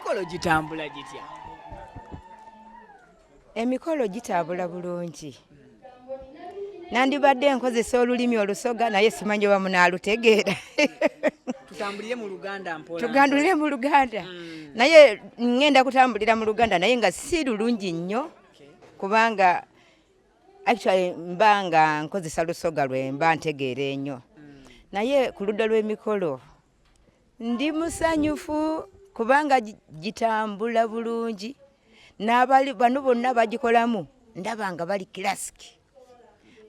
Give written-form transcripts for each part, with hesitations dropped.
emikolo gitambula gitya? Emikolo gitambula bulungi. Nandibadde nkozesa olulimi olusoga naye simanyi oba munaalutegeera. Tutambulire mu Luganda mpola. Tugandulire mu Luganda. Naye ngenda kutambulira mu Luganda naye nga si lulungi nnyo kubanga actually mbanga nkozesa lusoga lwe mba ntegeera ennyo. Naye ku ludda lw'emikolo ndi musanyufu kubanga gitambula bulungi. N'abali bano bonna bagikolamu ndaba nga bali classic.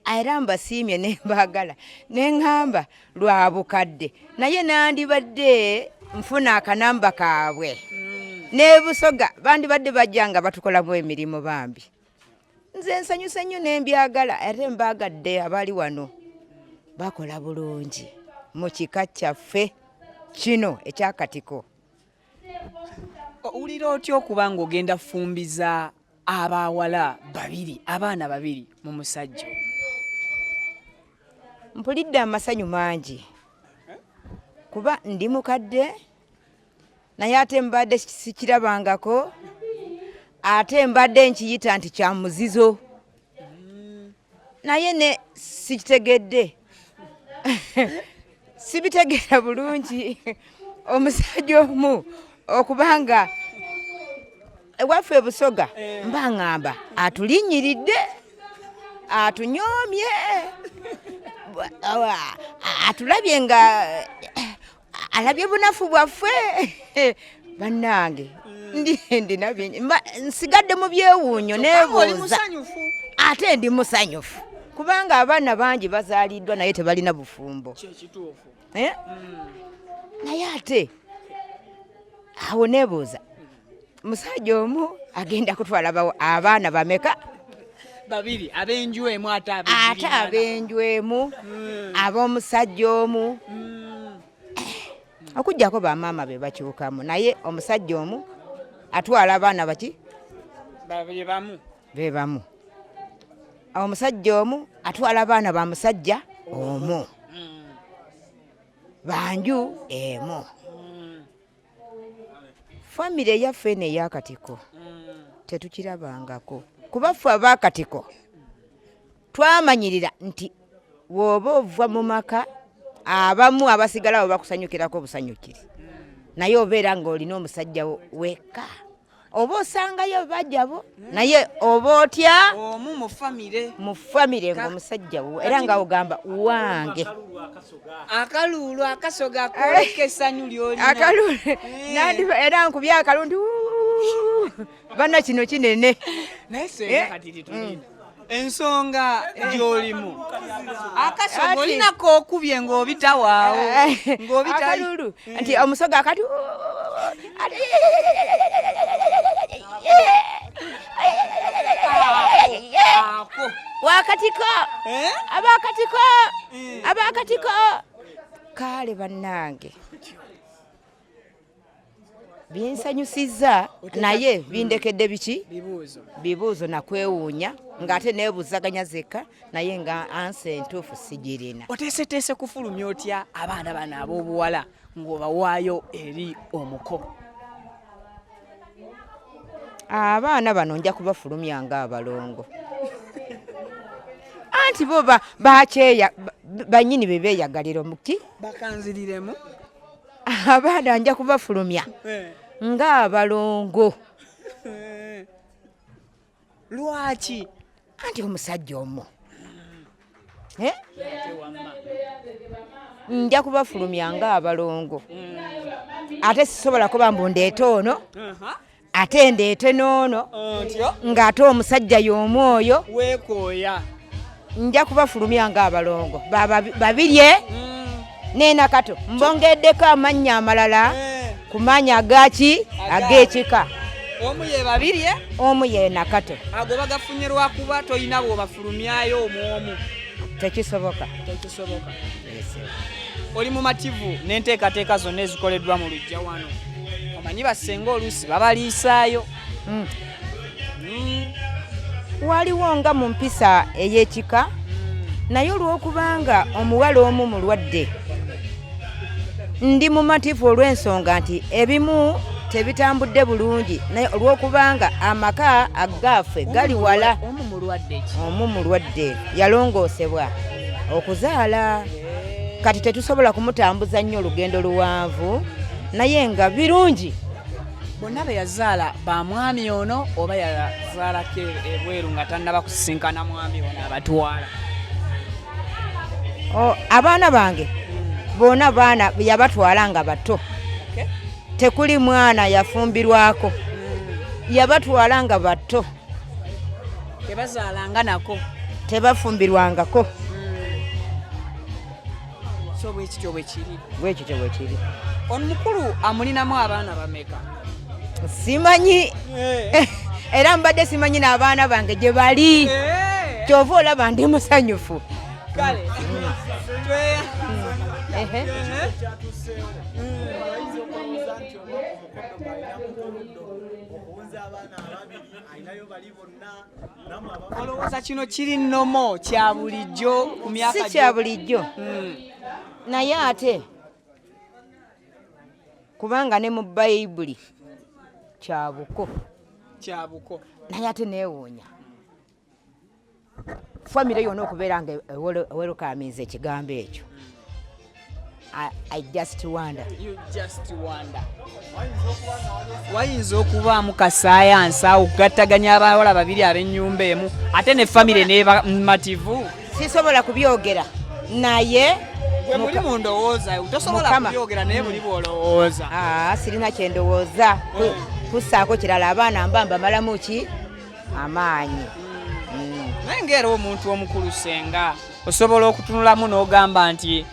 Era mbasiimye ne mbagala ne ngamba lwa bukadde naye nandibadde nfuna akanamba kaabwe ne busoga bandibadde bajjanga batukolamu emirimu bambi. Nze nsanyuse nnyo ne mbyagala ate mbagadde abali wano bakola bulungi mu kika kyaffe kino ekyakatiko. Owulira otya okuba ng'ogenda fumbiza abawala babiri abaana babiri mu musajja? Mpulidde amasanyu mangi kuba ndi mukadde naye ate mbadde sikirabangako ate mbadde nkiyita nti kya muzizo naye ne sikitegedde sibitegeera bulungi omusajja omu okubanga ewaffe busoga mba ngamba atulinyiridde atunyoomye atulabye nga alabye bunafu bwaffe bannange ndinabye nsigadde mu byewuunyo neebuuza ate ndi musanyufu kubanga abaana bangi bazaaliddwa naye tebalina bufumbo naye ate awo neebuuza musajja omu agenda kutwala abaana bameka? Babiri abenjwemu ate abenjwemu ab'omusajja omu okujjako bamaama be bakyukamu naye omusajja omu atwala abaana baki be bamu omusajja omu atwala abaana ba musajja omu banju emu. Famire yaffe n'eyakatiko tetukirabangako kuba ffe abakatiko twamanyirira nti bw'oba ova mu maka abamu abasigalawo bakusanyukirako busanyukiri naye obeera ng'olina omusajja wekka oba osangayo bajjabo naye oba otya omu mu famire ng'omusajja wo era nga ogamba wange akaluulu akasoga koleka essanyu lyolina era nkubye akalundi bana kino kinene naye senga kati tulina ensonga gy'olimu akasoga olinako okubye ng'obitawaawo akalulu nti omusoga akati wakatiko abakatiko kale bannange binsanyusiza naye bindekedde biki bibuuzo nakwewuunya ng'ate neebuzaganya zekka naye nga ansi entuufu sigirina. Oteeseteese kufulumya otya abaana bano ab'obuwala ng'obawaayo eri omuko? Abaana bano nja kubafulumya ng'abalongo anti bo bakyeya bannyini be beeyagalira omuki bakanziriremu. Abaana nja kubafulumya ng'abalongo. Lwaki? Anti omusajja omu nja kubafulumya ng'abalongo ate sisobola kuba mbu ndeete ono ate ndeete n'ono ng'ate omusajja y'omwoyo weekooya. Nja kubafulumya ng'abalongo babirye n'enakato mbongeddeko amannya amalala ku mannya agaki ag'ekika. Omu ye babirye omu ye nakato ago bagafunye lwakuba toyina bw'obafulumyayo omwomu. Tekisoboka. Oli mumativu n'enteekateeka zonna ezikoleddwa mu luggya wano. Omanyi basenga oluusi babaliisaayo. Waliwo nga mu mpisa ey'ekika naye olw'okubanga omuwala omu mulwadde ndi mumativu olw'ensonga nti ebimu tebitambudde bulungi naye olw'okubanga amaka agaffe gali wala. Omumulwadde yalongoosebwa okuzaala kati tetusobola kumutambuza nnyo olugendo luwanvu naye nga birungi. Bonna be yazaala ba mwami ono oba yazaalako ebweru nga tannaba kusisinkana mwami ono abatwala? Abaana bange bonna baana yabatwala nga bato. Tekuli mwana yafumbirwako, yabatwala nga bato. Tebazaalanga nako, tebafumbirwangako. So bwekityo bwe kiri. Ono mukulu amulinamu abaana bameka? Simanyi. Era mbadde simanyi n'abaana bange gye bali. Kyova olaba ndi musanyufu. Kale. Olowooza kino kiri nnomo kya bulijjo ku myaka? Si kya bulijjo. Naye ate kubanga ne mu Bayibuli kya buko. Naye ate neewuunya famire yonna okubeera nga ewelukamiza ekigambo ekyo. I just wonder. You just wonder. Wayinza okubaamu kasaayansi awo okugattaganya abawala babiri ab'ennyumba emu ate ne famire n'eba mativu? Sisobola kubyogera naye gwe muli mu ndowooza tosobola kubyogera naye buli bw'olowooza. Sirina kye ndowooza kussaako kirala abaana mbamalamu ki amaanyi. Naye ng'era omuntu omukulu Senga osobola okutunulamu n'ogamba nti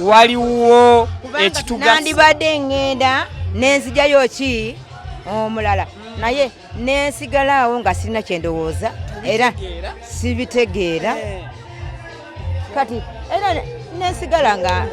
waliwo ekitugasa. Nandibadde ngenda n'enzijayo ki omulala naye nensigalaawo nga sirina kye ndowooza era sibitegeera kati era nensigala nga